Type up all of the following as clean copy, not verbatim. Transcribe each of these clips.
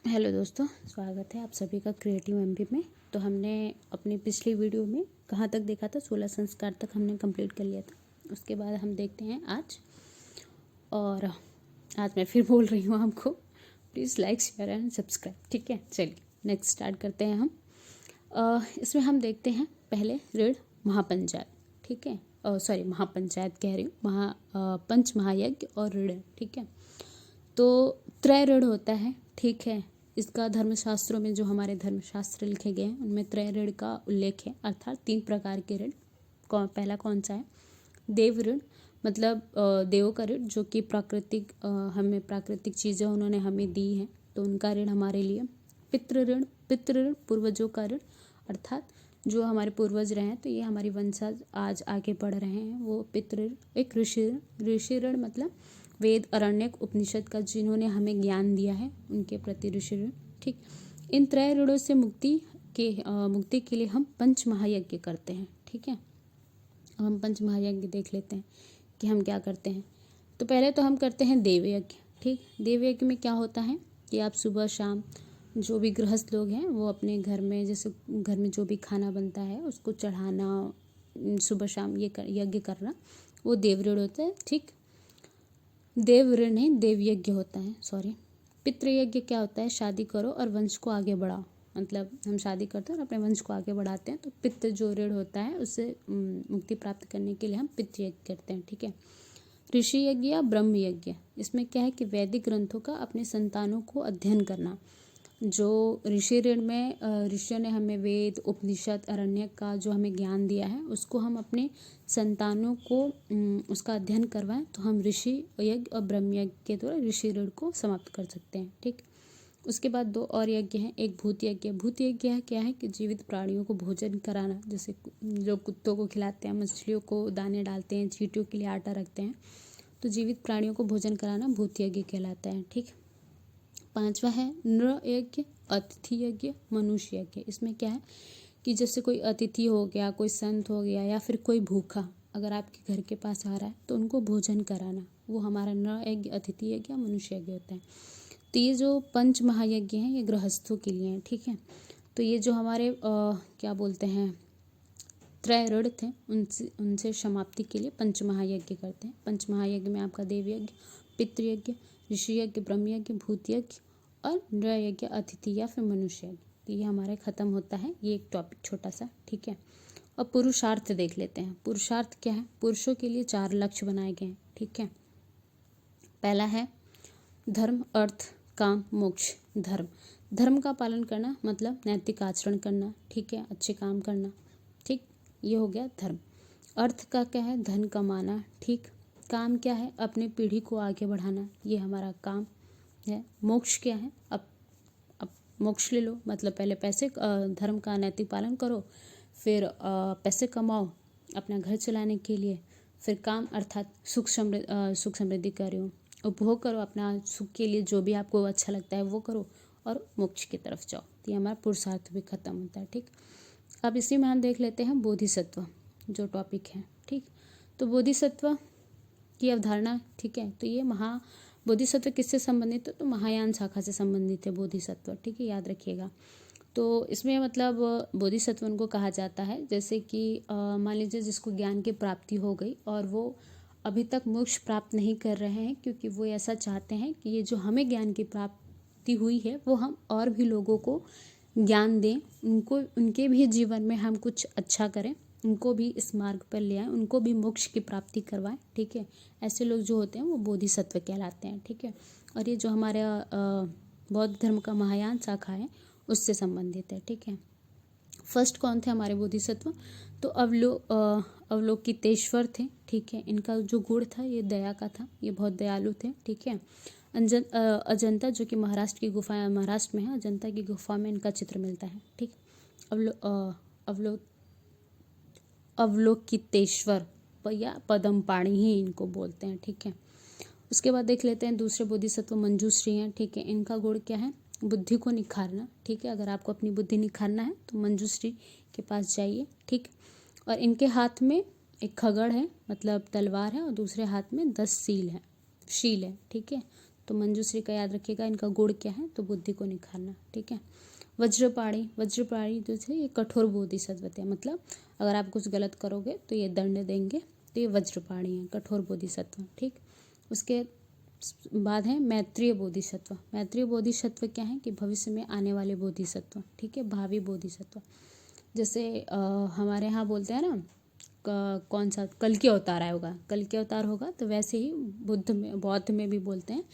Hello दोस्तों, स्वागत है आप सभी का क्रिएटिव एमपी में। तो हमने अपनी पिछली वीडियो में कहाँ तक देखा था, 16 संस्कार तक हमने कंप्लीट कर लिया था। उसके बाद हम देखते हैं आज। और आज मैं फिर बोल रही हूँ आपको, please like share and subscribe. ठीक है, चलिए नेक्स्ट स्टार्ट करते हैं हम। इसमें हम देखते हैं पहले ऋण महापंचायत। ठीक है, सॉरी महापंचायत कह रही हूँ, पंच महायज्ञ और ऋण। ठीक है, तो त्रय ऋण होता है। ठीक है, इसका धर्मशास्त्रों में जो हमारे धर्मशास्त्र लिखे गए हैं उनमें त्रय ऋण का उल्लेख है, अर्थात 3 प्रकार के ऋण। पहला कौन सा है? देव ऋण, मतलब देवों का ऋण, जो कि प्राकृतिक हमें प्राकृतिक चीज़ें उन्होंने हमें दी हैं तो उनका ऋण हमारे लिए। पितृ ऋण, पूर्वजों का ऋण, अर्थात जो हमारे पूर्वज रहे हैं तो ये हमारी वंशज आज आगे बढ़ रहे हैं, वो पितृ ऋण। एक ऋषि ऋण मतलब वेद, अरण्यक, उपनिषद का जिन्होंने हमें ज्ञान दिया है उनके प्रति ऋषि ऋण। ठीक, इन त्रय ऋणों से मुक्ति के लिए हम पंच महायज्ञ करते हैं। ठीक है, अब हम पंच महायज्ञ देख लेते हैं कि हम क्या करते हैं। तो पहले तो हम करते हैं देवयज्ञ। ठीक, देवयज्ञ में क्या होता है कि आप सुबह शाम जो भी गृहस्थ लोग हैं वो अपने घर में, जैसे घर में जो भी खाना बनता है उसको चढ़ाना, सुबह शाम ये यज्ञ करना, वो देव ऋण होता है। ठीक, देव ऋण नहीं, देव यज्ञ होता है, सॉरी। पितृयज्ञ क्या होता है? शादी करो और वंश को आगे बढ़ाओ, मतलब हम शादी करते हैं और अपने वंश को आगे बढ़ाते हैं। तो पितृ जो ऋण होता है उससे मुक्ति प्राप्त करने के लिए हम पितृयज्ञ करते हैं। ठीक है, ऋषि यज्ञ या ब्रह्म यज्ञ, इसमें क्या है कि वैदिक ग्रंथों का अपने संतानों को अध्ययन करना। जो ऋषि ऋण में ऋषियों ने हमें वेद, उपनिषद, अरण्यक का जो हमें ज्ञान दिया है उसको हम अपने संतानों को उसका अध्ययन करवाएं तो हम ऋषि यज्ञ और ब्रह्म यज्ञ के द्वारा ऋषि ऋण को समाप्त कर सकते हैं। ठीक, उसके बाद 2 और यज्ञ हैं। एक भूत यज्ञ। भूत यज्ञ क्या है कि जीवित प्राणियों को भोजन कराना, जैसे जो कुत्तों को खिलाते हैं, मछलियों को दाने डालते हैं, चींटियों के लिए आटा रखते हैं, तो जीवित प्राणियों को भोजन कराना भूत यज्ञ कहलाता है। ठीक, 5वां है नृ यज्ञ, अतिथि यज्ञ, मनुष्य यज्ञ। इसमें क्या है कि जैसे कोई अतिथि हो गया, कोई संत हो गया या फिर कोई भूखा अगर आपके घर के पास आ रहा है तो उनको भोजन कराना, वो हमारा नृ यज्ञ, अतिथि यज्ञ या मनुष्य यज्ञ होता है। तो ये जो पंच महायज्ञ हैं ये गृहस्थों के लिए हैं। ठीक है, तो ये जो हमारे क्या बोलते हैं त्रय ऋण थे उनसे समाप्ति के लिए पंच महायज्ञ करते हैं। पंच महायज्ञ में आपका देव यज्ञ, पितृयज्ञ, ऋषि यज्ञ, ब्रह्म यज्ञ, भूत यज्ञ और नृ यज्ञ, अतिथि या फिर मनुष्य यज्ञ। तो ये हमारे खत्म होता है, ये एक टॉपिक छोटा सा। ठीक है, अब पुरुषार्थ देख लेते हैं। पुरुषार्थ क्या है? पुरुषों के लिए 4 लक्ष्य बनाए गए हैं। ठीक है, पहला है धर्म, अर्थ, काम, मोक्ष। धर्म का पालन करना मतलब नैतिक आचरण करना। ठीक है, अच्छे काम करना। ठीक, ये हो गया धर्म। अर्थ का क्या है? धन कमाना। ठीक, काम क्या है? अपनी पीढ़ी को आगे बढ़ाना, ये हमारा काम है। मोक्ष क्या है? अब मोक्ष ले लो, मतलब पहले पैसे, धर्म का नैतिक पालन करो, फिर पैसे कमाओ अपना घर चलाने के लिए, फिर काम अर्थात सुख समृद्धि करो, उपभोग करो अपना सुख के लिए, जो भी आपको अच्छा लगता है वो करो और मोक्ष की तरफ जाओ। तो ये हमारा पुरुषार्थ भी खत्म होता है। ठीक, अब इसी में हम देख लेते हैं बोधिसत्व जो टॉपिक है। ठीक, तो बोधिसत्व की अवधारणा। ठीक है, तो ये बोधिसत्व किससे संबंधित है? तो महायान शाखा से संबंधित है बोधिसत्व। ठीक है, याद रखिएगा। तो इसमें मतलब बोधिसत्व उनको कहा जाता है जैसे कि मान लीजिए जिसको ज्ञान की प्राप्ति हो गई और वो अभी तक मोक्ष प्राप्त नहीं कर रहे हैं, क्योंकि वो ऐसा चाहते हैं कि ये जो हमें ज्ञान की प्राप्ति हुई है वो हम और भी लोगों को ज्ञान दें, उनको उनके भी जीवन में हम कुछ अच्छा करें, उनको भी इस मार्ग पर ले आएं, उनको भी मोक्ष की प्राप्ति करवाएं। ठीक है, ऐसे लोग जो होते हैं वो बोधिसत्व कहलाते हैं। ठीक है, और ये जो हमारा बौद्ध धर्म का महायान शाखा है उससे संबंधित है। ठीक है, फर्स्ट कौन थे हमारे बोधिसत्व? तो अवलोकितेश्वर थे। ठीक है, इनका जो गुण था ये दया का था, ये बहुत दयालु थे। ठीक है, अजंता जो कि महाराष्ट्र की गुफा, महाराष्ट्र में है, अजंता की गुफा में इनका चित्र मिलता है। ठीक, अवलोकितेश्वर या पदम पाणी ही इनको बोलते हैं। ठीक है, उसके बाद देख लेते हैं दूसरे बोधिसत्व मंजूश्री हैं। ठीक है, इनका गुण क्या है? बुद्धि को निखारना। ठीक है, अगर आपको अपनी बुद्धि निखारना है तो मंजूश्री के पास जाइए। ठीक, और इनके हाथ में एक खगड़ है, मतलब तलवार है, और दूसरे हाथ में 10 शील है। ठीक है, तो मंजूश्री का याद रखिएगा, इनका गुण क्या है, तो बुद्धि को निखारना, ठीक है। वज्रपाणी, वज्रपाणी जो थे ये कठोर बोधिसत्व थे, मतलब अगर आप कुछ गलत करोगे तो ये दंड देंगे, तो ये वज्रपाणी है, कठोर बोधिसत्व, ठीक। उसके बाद है मैत्रेय बोधिसत्व। मैत्रेय बोधिसत्व क्या है कि भविष्य में आने वाले बोधिसत्व, ठीक है, भावी बोधिसत्व। जैसे हमारे यहाँ बोलते हैं ना, कौन सा कल की अवतार आया होगा, कल की अवतार होगा, तो वैसे ही बौद्ध में भी बोलते हैं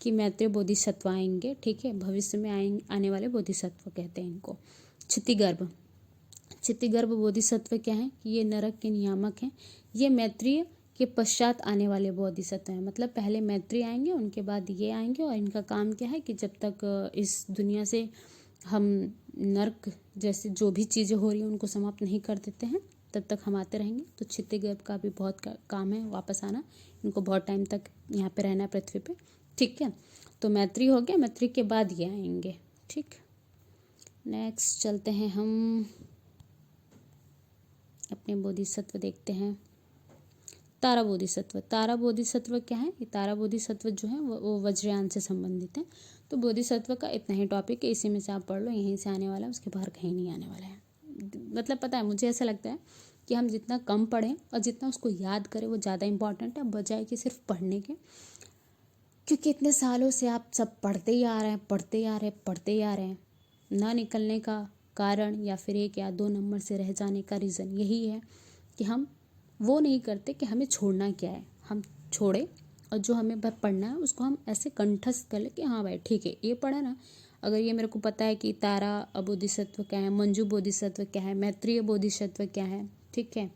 कि मैत्रेय बोधिसत्व आएंगे, ठीक है, भविष्य में आने वाले बोधिसत्व कहते हैं इनको। क्षितिगर्भ, क्षितिगर्भ बोधिसत्व क्या है कि ये नरक के नियामक हैं। ये मैत्रेय के पश्चात आने वाले बोधिसत्व हैं, मतलब पहले मैत्रेय आएंगे, उनके बाद ये आएंगे, और इनका काम क्या है कि जब तक इस दुनिया से हम नरक जैसे जो भी चीज़ें हो रही हैं उनको समाप्त नहीं कर देते हैं, तब तक हम आते रहेंगे। तो क्षितिगर्भ का भी बहुत काम है वापस आना, इनको बहुत टाइम तक यहाँ पे रहना है पृथ्वी पे, ठीक है। तो मैत्रेय हो गया, मैत्रेय के बाद ये आएंगे, ठीक। नेक्स्ट चलते हैं हम अपने बोधिसत्व देखते हैं। तारा बोधिसत्व, तारा बोधिसत्व क्या है, ये तारा बोधिसत्व जो है वो वज्रयान से संबंधित है। तो बोधिसत्व का इतना ही टॉपिक है, इसी में से आप पढ़ लो, यहीं से आने वाला है, उसके बाहर कहीं नहीं आने वाला है। मतलब पता है, मुझे ऐसा लगता है कि हम जितना कम पढ़ें और जितना उसको याद करें वो ज़्यादा इंपॉर्टेंट है, बजाय कि सिर्फ पढ़ने के। क्योंकि इतने सालों से आप सब पढ़ते ही आ रहे हैं, पढ़ते ही आ रहे हैं, पढ़ते ही आ रहे हैं, ना निकलने का कारण या फिर 1 या 2 नंबर से रह जाने का रीज़न यही है कि हम वो नहीं करते कि हमें छोड़ना क्या है, हम छोड़े और जो हमें पढ़ना है उसको हम ऐसे कंठस्थ कर ले कि हाँ भाई ठीक है ये पढ़ा ना। अगर ये मेरे को पता है कि तारा बोधिसत्व क्या है, मंजू बोधिसत्व क्या है, मैत्रेय बोधिसत्व क्या है, ठीक है,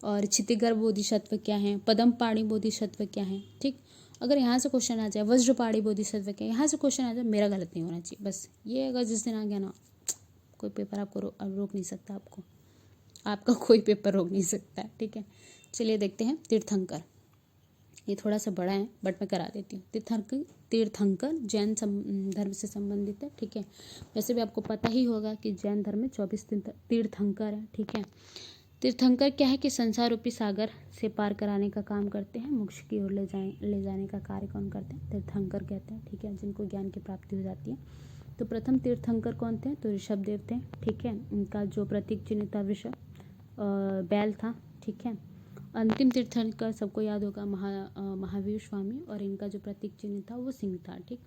और क्षितिगर्भ बोधिसत्व क्या है, पद्मपाणि बोधिसत्व क्या है, ठीक। अगर यहाँ से क्वेश्चन आ जाए वज्रपाणि बोधिसत्व क्या है, यहाँ से क्वेश्चन आ जाए, मेरा गलत नहीं होना चाहिए, बस ये अगर जिस दिन आ गया ना, कोई पेपर आपको रोक नहीं सकता, आपका कोई पेपर रोक नहीं सकता है, ठीक है। चलिए देखते हैं तीर्थंकर, ये थोड़ा सा बड़ा है बट मैं करा देती हूँ। तीर्थंकर जैन धर्म से संबंधित है, ठीक है। वैसे भी आपको पता ही होगा कि जैन धर्म में 24 तीर्थंकर है, ठीक है। तीर्थंकर क्या है कि संसार रूपी सागर से पार कराने का काम करते हैं, मोक्ष की ओर ले जाने का कार्य कौन करते हैं, तीर्थंकर कहते हैं, ठीक है, जिनको ज्ञान की प्राप्ति हो जाती है। तो प्रथम तीर्थंकर कौन थे, तो ऋषभ देव थे, ठीक है। इनका जो प्रतीक चिन्ह था वृषभ, बैल था, ठीक है। अंतिम तीर्थंकर सबको याद होगा महावीर स्वामी, और इनका जो प्रतीक चिन्ह था वो सिंह था, ठीक।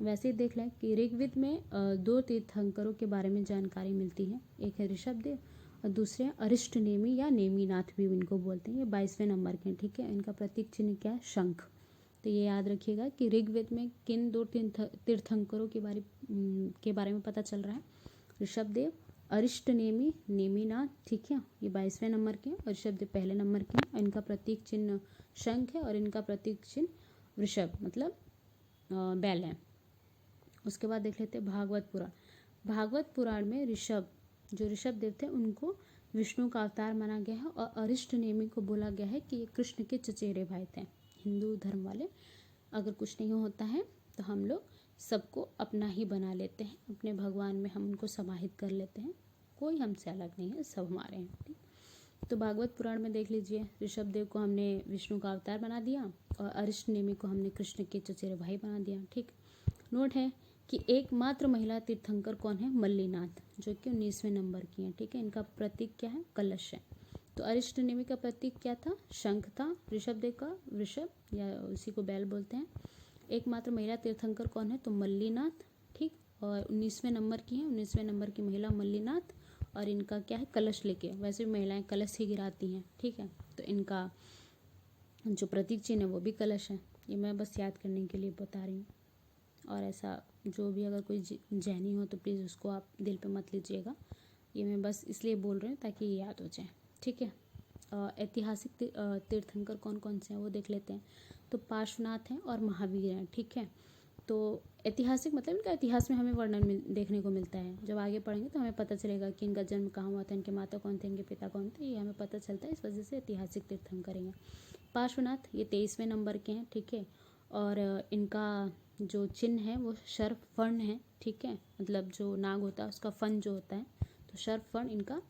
वैसे ही देख लें कि ऋग्वेद में 2 तीर्थंकरों के बारे में जानकारी मिलती है, एक है ऋषभ देव और दूसरे हैं अरिष्ट नेमी या नेमीनाथ भी इनको बोलते हैं, ये 22वें नंबर के, ठीक है। इनका प्रतीक चिन्ह क्या है, शंख। तो ये याद रखिएगा कि ऋग्वेद में किन 2 तीर्थंकरों के बारे में पता चल रहा है, ऋषभ देव, अरिष्ट नेमी, नेमीनाथ, ठीक है, ये 22वें नंबर के हैं, और ऋषभ देव पहले नंबर के हैं। इनका प्रतीक चिन्ह शंख है और इनका प्रतीक चिन्ह वृषभ मतलब बैल है। उसके बाद देख लेते हैं भागवत पुराण। भागवत पुराण में जो ऋषभ देव थे उनको विष्णु का अवतार माना गया है, और अरिष्ट नेमी को बोला गया है कि ये कृष्ण के चचेरे भाई थे। हिंदू धर्म वाले अगर कुछ नहीं होता है तो हम लोग सबको अपना ही बना लेते हैं, अपने भगवान में हम उनको समाहित कर लेते हैं, कोई हमसे अलग नहीं है, सब हमारे हैं, ठीक। तो भागवत पुराण में देख लीजिए, ऋषभ देव को हमने विष्णु का अवतार बना दिया और अरिष्ट नेमी को हमने कृष्ण के चचेरे भाई बना दिया, ठीक। नोट है कि एकमात्र महिला तीर्थंकर कौन है, मल्लीनाथ, जो कि 19वें नंबर की हैं, ठीक है। इनका प्रतीक क्या है, कलश है। तो अरिष्ट नेमी का प्रतीक क्या था, शंख था, ऋषभ देव का वृषभ या उसी को बैल बोलते हैं। एकमात्र महिला तीर्थंकर कौन है, तो मल्लीनाथ, ठीक। और 19वें नंबर की है, 19वें नंबर की महिला मल्लीनाथ, और इनका क्या है, कलश लेके, वैसे भी महिलाएं कलश ही गिराती हैं, ठीक है। तो इनका जो प्रतीक चिन्ह है वो भी कलश है, ये मैं बस याद करने के लिए बता रही हूँ। और ऐसा जो भी अगर कोई जैनी हो तो प्लीज़ उसको आप दिल पे मत लीजिएगा, ये मैं बस इसलिए बोल रही हूँ ताकि ये याद हो जाए, ठीक है। ऐतिहासिक तीर्थंकर कौन कौन से हैं वो देख लेते हैं। तो पार्श्वनाथ हैं और महावीर हैं, ठीक है। तो ऐतिहासिक मतलब इनका इतिहास में हमें वर्णन देखने को मिलता है, जब आगे पढ़ेंगे तो हमें पता चलेगा कि इनका जन्म कहाँ हुआ था, इनके माता कौन थे, इनके पिता कौन थे, ये हमें पता चलता है, इस वजह से ऐतिहासिक तीर्थंकर हैं। पार्श्वनाथ ये 23वें नंबर के हैं, ठीक है। और इनका जो चिन्ह है वो सर्प फण है, ठीक है, मतलब जो नाग होता है उसका फन जो होता है, तो सर्प फण इनका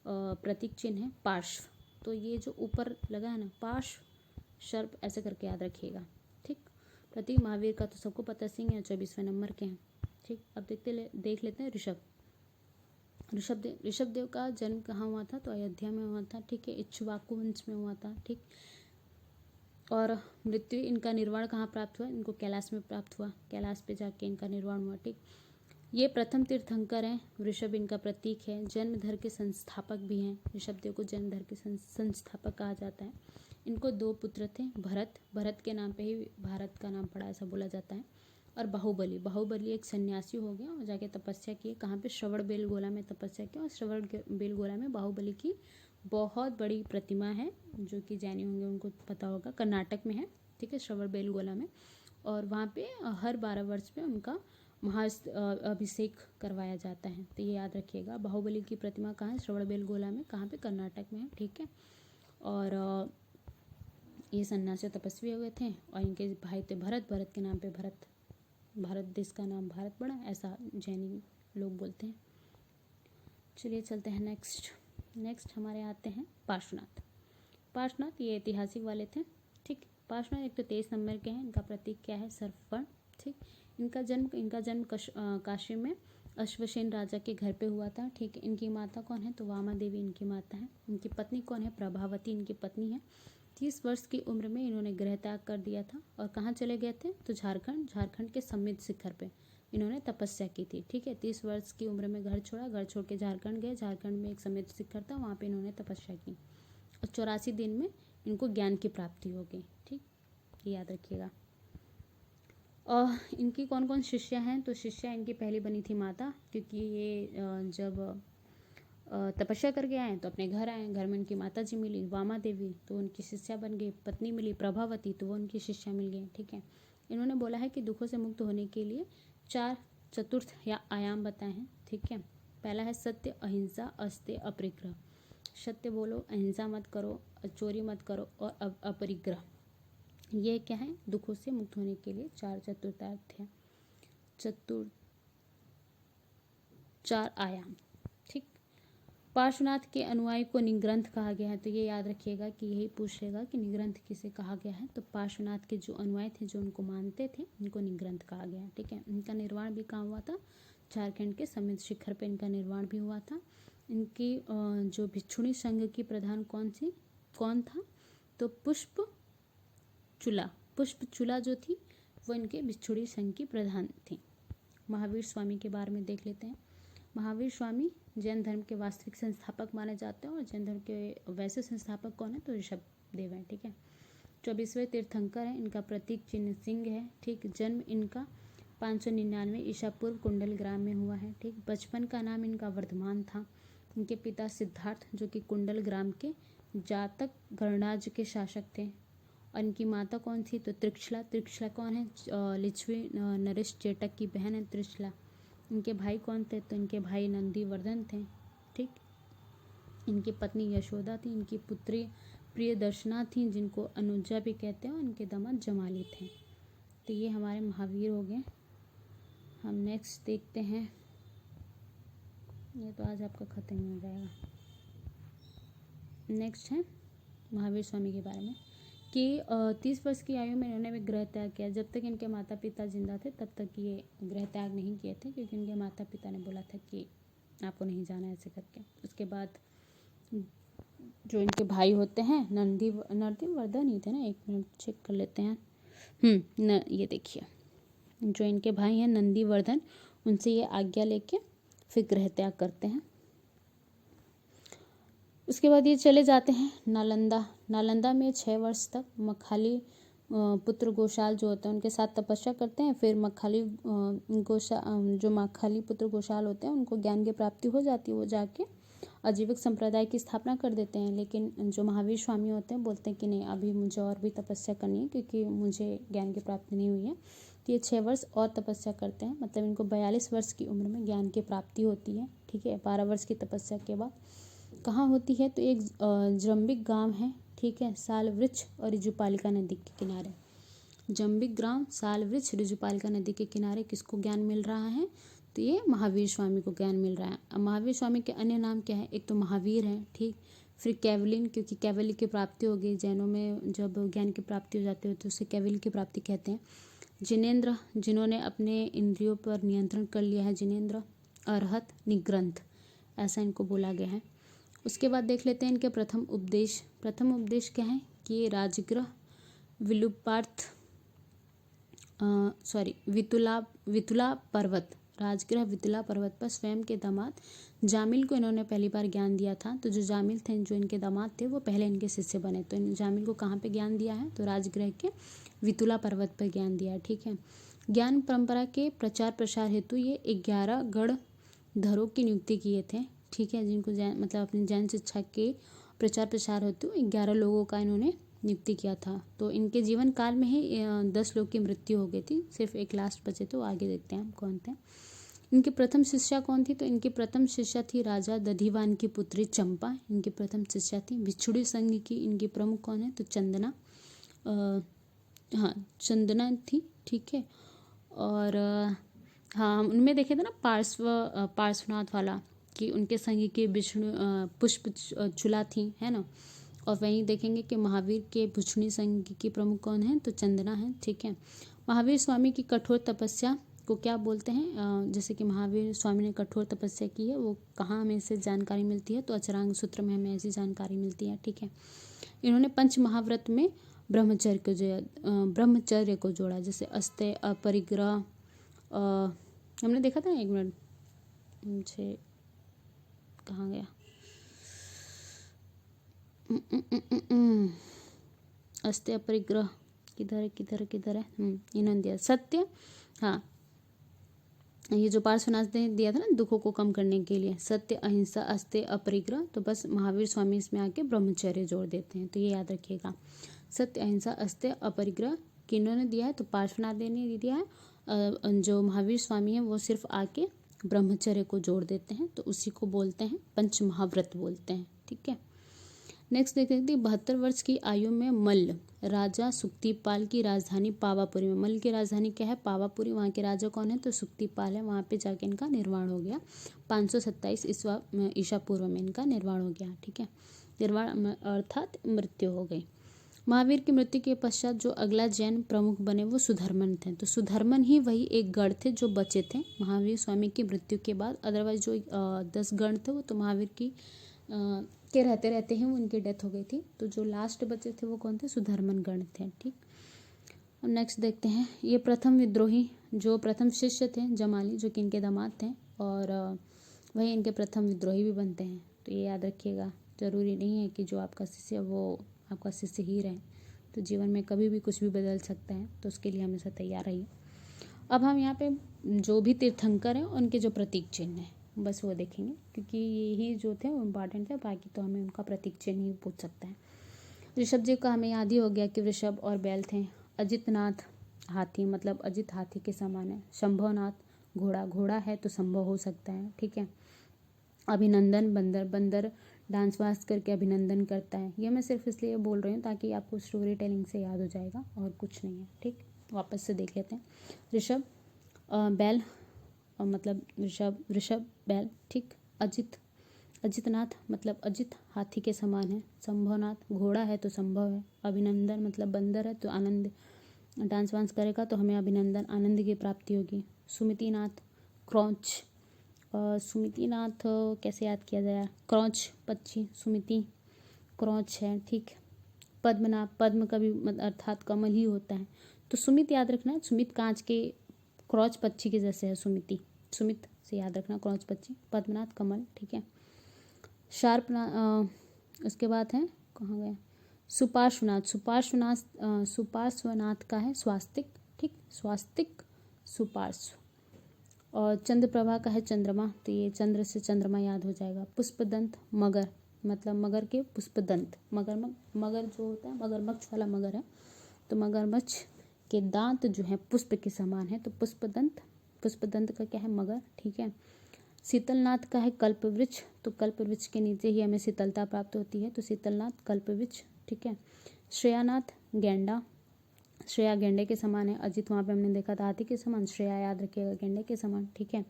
प्रतीक चिन्ह है। पार्श्व, तो ये जो ऊपर लगा है ना पार्श्व सर्प, ऐसे करके याद रखिएगा, ठीक। प्रतीक महावीर का तो सबको पता, सिंह है, 24वें नंबर के हैं। ठीक, अब देख लेते हैं ऋषभ देव का जन्म कहाँ हुआ था? तो अयोध्या में हुआ था। ठीक है, इक्ष्वाकु वंश में हुआ था। ठीक, और मृत्यु, इनका निर्वाण कहाँ प्राप्त हुआ? इनको कैलाश में प्राप्त हुआ, कैलाश पे जाके इनका निर्वाण हुआ। ठीक, ये प्रथम तीर्थंकर हैं। वृषभ इनका प्रतीक है। जन्मधर के संस्थापक भी हैं। ऋषभ देव को जन्मधर के संस्थापक कहा जाता है। इनको 2 पुत्र थे, भरत के नाम पे ही भारत का नाम पड़ा, ऐसा बोला जाता है। और बाहुबली एक सन्यासी हो गया और जाके तपस्या की। कहाँ पे? श्रवणबेलगोला में तपस्या की। और श्रवणबेलगोला में बाहुबली की बहुत बड़ी प्रतिमा है, जो कि जैनी होंगे उनको पता होगा, कर्नाटक में है। ठीक है, श्रवणबेलगोला में। और वहाँ पे हर 12 वर्ष में उनका अभिषेक करवाया जाता है। तो ये याद रखिएगा। बाहुबली की प्रतिमा कहाँ है? श्रवणबेलगोला में। कहाँ पे? कर्नाटक में है। ठीक है, और ये सन्यासी तपस्वी हो गए थे। और इनके भाई थे भरत के नाम पे भारत देश का नाम भारत पड़ा, ऐसा जैनी लोग बोलते हैं। चलिए चलते हैं नेक्स्ट हमारे आते हैं पार्श्वनाथ। ये ऐतिहासिक वाले थे। ठीक, पार्श्वनाथ एक तो 23 नंबर के हैं। इनका प्रतीक क्या है? सर्पवर्ण। ठीक, इनका जन्म काशी में अश्वसेन राजा के घर पे हुआ था। ठीक है, इनकी माता कौन है? तो वामा देवी इनकी माता है। इनकी पत्नी कौन है? प्रभावती इनकी पत्नी है। 30 वर्ष की उम्र में इन्होंने गृह त्याग कर दिया था। और कहाँ चले गए थे? तो झारखंड के समित शिखर पे इन्होंने तपस्या की थी। ठीक है, 30 वर्ष की उम्र में घर छोड़ के झारखंड गए। झारखंड में एक समित शिखर था, वहाँ पे इन्होंने तपस्या की। और 84 दिन में इनको ज्ञान की प्राप्ति हो गई। ठीक, ये याद रखिएगा। और इनकी कौन कौन शिष्या हैं? तो शिष्या इनकी पहली बनी थी माता, क्योंकि ये जब तपस्या करके आए तो अपने घर आए। घर में उनकी माता जी मिली, वामा देवी, तो उनकी शिष्या बन गई। पत्नी मिली प्रभावती, तो वो उनकी शिष्या मिल गई। ठीक है, इन्होंने बोला है कि दुखों से मुक्त होने के लिए 4 चतुर्थ या आयाम बताए हैं। ठीक है, पहला है सत्य, अहिंसा, अस्तेय, अपरिग्रह। सत्य बोलो, अहिंसा मत करो, चोरी मत करो, और अपरिग्रह। ये क्या है? दुखों से मुक्त होने के लिए 4 चतुर्थार्थ है, 4 आयाम। ठीक, पार्श्वनाथ के अनुयायी को निग्रंथ कहा गया है। तो ये याद रखिएगा कि यही पूछेगा कि निग्रंथ किसे कहा गया है। तो पार्श्वनाथ के जो अनुयायी थे, जो उनको मानते थे, इनको निग्रंथ कहा गया है। ठीक है, इनका निर्वाण भी कहाँ हुआ था? झारखंड के समित शिखर पे इनका निर्वाण भी हुआ था। इनकी जो भिक्षुणी संघ की प्रधान कौन था? तो पुष्पचूला जो थी, वो इनके भिक्षुणी संघ की प्रधान थी। महावीर स्वामी के बारे में देख लेते हैं। महावीर स्वामी जैन धर्म के वास्तविक संस्थापक माने जाते हैं। और जैन धर्म के वैसे संस्थापक कौन है? तो ऋषभ देव है। ठीक है, 24वें तीर्थंकर है। इनका प्रतीक चिन्ह सिंह है। ठीक, जन्म इनका 599 ईसा पूर्व कुंडल ग्राम में हुआ है। ठीक, बचपन का नाम इनका वर्धमान था। इनके पिता सिद्धार्थ, जो कि कुंडल ग्राम के जातक गणराज्य के शासक थे। और इनकी माता कौन थी? तो त्रिक्षला कौन है? लिच्छवी नरेश चेटक की बहन है त्रिक्षला। इनके भाई कौन थे? तो इनके भाई नंदीवर्धन थे। ठीक, इनकी पत्नी यशोदा थी। इनकी पुत्री प्रियदर्शना थी, जिनको अनुजा भी कहते हैं। और इनके दामाद जमाली थे। तो ये हमारे महावीर हो गए। हम नेक्स्ट देखते हैं। ये तो आज आपका ख़त्म हो जाएगा। नेक्स्ट है महावीर स्वामी के बारे में कि 30 वर्ष की आयु में इन्होंने भी गृह त्याग किया। जब तक इनके माता पिता जिंदा थे तब तक ये गृह त्याग नहीं किए थे, क्योंकि इनके माता पिता ने बोला था कि आपको नहीं जाना ऐसे करके। उसके बाद जो इनके भाई होते हैं नंदीवर्धन ही थे ना, 1 मिनट चेक कर लेते हैं। ये देखिए, जो इनके भाई हैं नंदीवर्धन, उनसे ये आज्ञा लेके फिर गृह त्याग करते हैं। उसके बाद ये चले जाते हैं नालंदा में 6 वर्ष तक मखाली पुत्र गोशाल जो होते हैं उनके साथ तपस्या करते हैं। फिर जो मखाली पुत्र गोशाल होते हैं उनको ज्ञान की प्राप्ति हो जाती है। वो जाके आजीविक संप्रदाय की स्थापना कर देते हैं। लेकिन जो महावीर स्वामी होते हैं बोलते हैं कि नहीं, अभी मुझे और भी तपस्या करनी है, क्योंकि मुझे ज्ञान की प्राप्ति नहीं हुई है। तो ये 6 वर्ष और तपस्या करते हैं। मतलब इनको 42 वर्ष की उम्र में ज्ञान की प्राप्ति होती है। ठीक है, 12 वर्ष की तपस्या के बाद कहाँ होती है? तो एक जम्बिक गांव है। ठीक है, साल वृक्ष और ऋजुपालिका नदी के किनारे। जम्बिक ग्राम, साल वृक्ष, ऋजुपालिका नदी के किनारे किसको ज्ञान मिल रहा है? तो ये महावीर स्वामी को ज्ञान मिल रहा है। अब महावीर स्वामी के अन्य नाम क्या है? एक तो महावीर है। ठीक, फिर कैवलिन, क्योंकि कैवल्य की प्राप्ति हो गई। जैनों में जब ज्ञान की प्राप्ति हो जाती है तो उसे कैवल्य की प्राप्ति कहते हैं। जिनेंद्र, जिन्होंने अपने इंद्रियों पर नियंत्रण कर लिया है, जिनेंद्र। अरहत, निग्रंथ, ऐसा इनको बोला गया है। उसके बाद देख लेते हैं इनके प्रथम उपदेश। प्रथम उपदेश क्या है कि ये राजगृह विलुपार्थ वितुला पर्वत, राजगृह वितुला पर्वत पर स्वयं के दामाद जामिल को इन्होंने पहली बार ज्ञान दिया था। तो जो जामिल थे, जो इनके दामाद थे, वो पहले इनके शिष्य बने। तो इन जामिल को कहाँ पे ज्ञान दिया है? तो राजगृह के वितुला पर्वत पर ज्ञान दिया है। ठीक है। ज्ञान परंपरा के प्रचार प्रसार हेतु ये 11 गणधरों की नियुक्ति किए थे। ठीक है, जिनको मतलब अपनी जैन शिक्षा के प्रचार प्रसार हेतु 11 लोगों का इन्होंने नियुक्ति किया था। तो इनके जीवन काल में ही 10 लोग की मृत्यु हो गई थी, सिर्फ एक लास्ट बचे। तो आगे देखते हैं हम कौन थे। इनकी प्रथम शिष्या कौन थी? तो इनकी प्रथम शिष्या थी राजा दधिवान की पुत्री चंपा। इनकी प्रथम शिष्या थी। भिक्षुड़ी संघ की इनकी प्रमुख कौन है? तो चंदना, हाँ चंदना थी। ठीक है। और हाँ, हम उनमें देखे थे ना पार्श्वनाथ वाला, कि उनके संगी की विष्णु पुष्प चुला थी, है ना। और वहीं देखेंगे कि महावीर के भुक्षुणी संघ की प्रमुख कौन है? तो चंदना है। ठीक है। महावीर स्वामी की कठोर तपस्या को क्या बोलते हैं? जैसे कि महावीर स्वामी ने कठोर तपस्या की है, वो कहाँ हमें इससे जानकारी मिलती है? तो अचरांग सूत्र में हमें ऐसी जानकारी मिलती है। ठीक है। इन्होंने पंच महाव्रत में ब्रह्मचर्य को जोड़ा, जैसे अस्तेय, अपरिग्रह, हमने देखा था। एक मिनट, मुझे कहाँ गया? अस्तेय, अपरिग्रह, किधर है? इन्होंने दिया सत्य, हाँ, ये जो पार्श्वनाथ ने दिया था ना दुखों को कम करने के लिए, सत्य, अहिंसा, अस्तेय, अपरिग्रह। तो बस महावीर स्वामी इसमें आके ब्रह्मचर्य जोड़ देते हैं। तो ये याद रखिएगा, सत्य, अहिंसा, अस्तेय, अपरिग्रह किन्होंने दिया है? तो पार्श्वनाथ ने दिया है। जो महावीर स्वामी है वो सिर्फ आके ब्रह्मचर्य को जोड़ देते हैं, तो उसी को बोलते हैं पंच महाव्रत बोलते हैं। ठीक है। नेक्स्ट देख लेते हैं। 72 वर्ष की आयु में मल्ल राजा सुक्तिपाल की राजधानी पावापुरी में, मल्ल की राजधानी क्या है? पावापुरी। वहाँ के राजा कौन है? तो सुक्तिपाल है। वहाँ पे जाके इनका निर्वाण हो गया। 527 ईसा पूर्व में इनका निर्वाण हो गया। ठीक है। निर्वाण अर्थात मृत्यु हो गई। महावीर की मृत्यु के पश्चात जो अगला जैन प्रमुख बने वो सुधर्मन थे। तो सुधर्मन ही वही एक गण थे जो बचे थे महावीर स्वामी की मृत्यु के बाद। अदरवाइज जो 10 गण थे वो तो महावीर की के रहते रहते ही उनकी डेथ हो गई थी। तो जो लास्ट बचे थे वो कौन थे? सुधर्मन गण थे। ठीक। अब नेक्स्ट देखते हैं। ये प्रथम विद्रोही जो प्रथम शिष्य थे जमाली, जो कि इनके दामाद थे, और वही इनके प्रथम विद्रोही भी बनते हैं। तो ये याद रखिएगा, ज़रूरी नहीं है कि जो आपका शिष्य वो आपका शिष्य ही रहे। तो जीवन में कभी भी कुछ भी बदल सकता है, तो उसके लिए हमेशा तैयार रहिए। अब हम यहाँ पे जो भी तीर्थंकर हैं उनके जो प्रतीक चिन्ह हैं बस वो देखेंगे, क्योंकि यही जो थे वो इम्पॉर्टेंट है। बाकी तो हमें उनका प्रतीक चिन्ह ही पूछ सकता है। ऋषभ जी का हमें याद ही हो गया कि वृषभ और बैल थे। अजितनाथ हाथी, मतलब अजित हाथी के समान है। शंभवनाथ घोड़ा, घोड़ा है तो संभव हो सकता है। ठीक है। अभिनंदन बंदर, बंदर डांस वांस करके अभिनंदन करता है। ये मैं सिर्फ इसलिए बोल रही हूँ ताकि आपको स्टोरी टेलिंग से याद हो जाएगा, और कुछ नहीं है। ठीक, वापस से देख लेते हैं। ऋषभ बैल, मतलब ऋषभ बैल। ठीक। अजितनाथ मतलब अजित हाथी के समान है। संभवनाथ घोड़ा है तो संभव है। अभिनंदन मतलब बंदर है तो आनंद, डांस वांस करेगा तो हमें अभिनंदन आनंद की प्राप्ति होगी। सुमितिनाथ क्रौच, सुमितिनाथ कैसे याद किया जाए? क्रौच पक्षी, सुमिति क्रौच है। ठीक। पद्मनाभ, पद्म का भी अर्थात कमल ही होता है। तो सुमित याद रखना है, सुमित कांच के क्रौच पक्षी के जैसे है। सुमिति, सुमित से याद रखना, क्रौच पक्षी। पद्मनाथ कमल। ठीक है। उसके बाद है कहाँ गया? सुपार्श्वनाथ, सुपार्श्वनाथ का है स्वास्तिक। ठीक, स्वास्तिक सुपार्श्व। और चंद्रप्रभा का है चंद्रमा, तो ये चंद्र से चंद्रमा याद हो जाएगा। पुष्पदंत मगर, मतलब मगर के पुष्पदंत, मगर जो होता है मगरमच्छ वाला मगर है, तो मगरमच्छ के दांत जो है पुष्प के समान है, तो पुष्पदंत, पुष्पदंत का क्या है? मगर। ठीक है। शीतलनाथ का है कल्पवृक्ष, तो कल्पवृक्ष के नीचे ही हमें शीतलता प्राप्त होती है, तो शीतलनाथ कल्पवृक्ष। ठीक है। श्रेयानाथ गेंडा, श्रेया गेंडे के समान है। अजित वहाँ पे हमने देखा था हाथी के समान, श्रेया याद रखिएगा गेंडे के समान। ठीक है।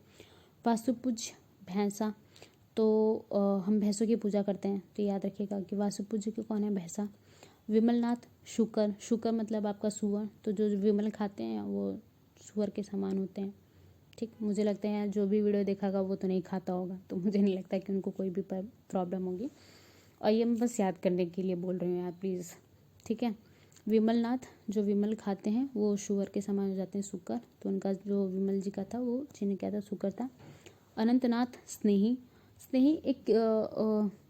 वासुपूज्य भैंसा, तो हम भैंसों की पूजा करते हैं, तो याद रखिएगा कि वासुपूज्य के कौन है? भैंसा। विमलनाथ शुकर, शुकर मतलब आपका सुअर, तो जो विमल खाते हैं वो सुअर के समान होते हैं। ठीक, मुझे लगता है जो भी वीडियो देखागा वो तो नहीं खाता होगा, तो मुझे नहीं लगता कि उनको कोई भी प्रॉब्लम होगी, और ये मैं बस याद करने के लिए बोल रही हूँ यार, प्लीज़। ठीक है, विमलनाथ जो विमल खाते हैं वो शुगर के समान हो जाते हैं, शुकर, तो उनका जो विमल जी का था वो चिन्ह क्या था, शुकर था। अनंतनाथ स्नेही, स्नेही एक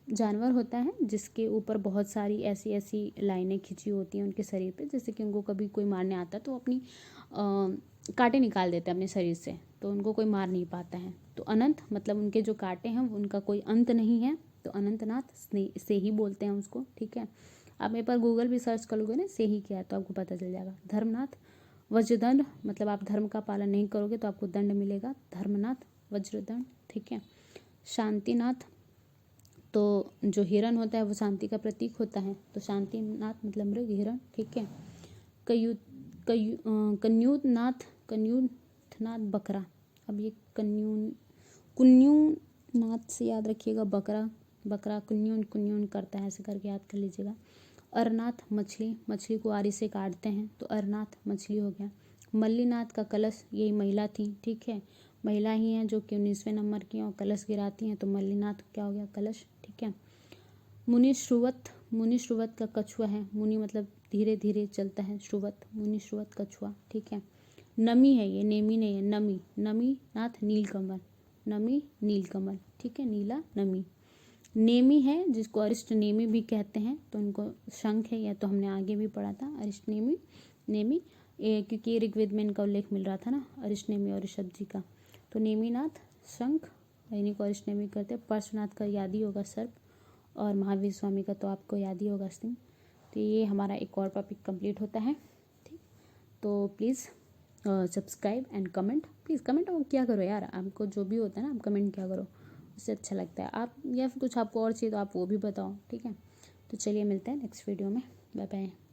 जानवर होता है जिसके ऊपर बहुत सारी ऐसी ऐसी लाइनें खिंची होती हैं उनके शरीर पे, जैसे कि उनको कभी कोई मारने आता है तो अपनी कांटे निकाल देते हैं अपने शरीर से, तो उनको कोई मार नहीं पाता है। तो अनंत मतलब उनके जो कांटे हैं उनका कोई अंत नहीं है, तो अनंतनाथ से ही बोलते हैं उसको। ठीक है, आप मेरे पर गूगल भी सर्च कर लोगे ना से ही क्या है, तो आपको पता चल जाएगा। धर्मनाथ वज्रदंड, मतलब आप धर्म का पालन नहीं करोगे तो आपको दंड मिलेगा, धर्मनाथ वज्रदंड। ठीक है, शांतिनाथ, तो जो हिरण होता है वो शांति का प्रतीक होता है, तो शांतिनाथ मतलब मृग, हिरण। ठीक है, कन्यूनाथ, कन्यूनाथ बकरा, अब ये कुन्यूनाथ से याद रखिएगा, बकरा, बकरा कुन्यून कुन्यून करता है, ऐसे करके याद कर लीजिएगा। अरनाथ मछली, मछली को आरी से काटते हैं, तो अरनाथ मछली हो गया। मल्लीनाथ का कलश, यही महिला थी। ठीक है, महिला ही हैं जो कि 19वें नंबर की और कलश गिराती हैं, तो मल्लीनाथ क्या हो गया, कलश। ठीक है, मुनि श्रुवत, मुनि श्रुवत का कछुआ है, मुनि मतलब धीरे धीरे चलता है, श्रुवत, मुनि श्रुवत कछुआ। ठीक है, नमी है, ये नेमी नहीं है, नमी, नमी नाथ नीलकमल, नमी नीलकमल। ठीक है, नीला नमी। नेमी है जिसको अरिष्ट नेमी भी कहते हैं, तो उनको शंख है, या तो हमने आगे भी पढ़ा था अरिष्ट नेमी, नेमी, क्योंकि ऋग्वेद में इनका उल्लेख मिल रहा था ना, अरिष्ट नेमी और ऋषभ जी का, तो नेमीनाथ शंख, इन्हीं को अरिष्ट नेमी कहते हैं। परशुनाथ का याद ही होगा सर्प, और महावीर स्वामी का तो आपको याद ही होगा सिंह। तो ये हमारा एक और टॉपिक कंप्लीट होता है। ठीक, तो please subscribe and comment, please comment क्या करो यार, आपको जो भी होता है ना आप कमेंट क्या करो, उससे अच्छा लगता है। आप या फिर कुछ आपको और चाहिए तो आप वो भी बताओ। ठीक है, तो चलिए मिलते हैं नेक्स्ट वीडियो में, बाय बाय।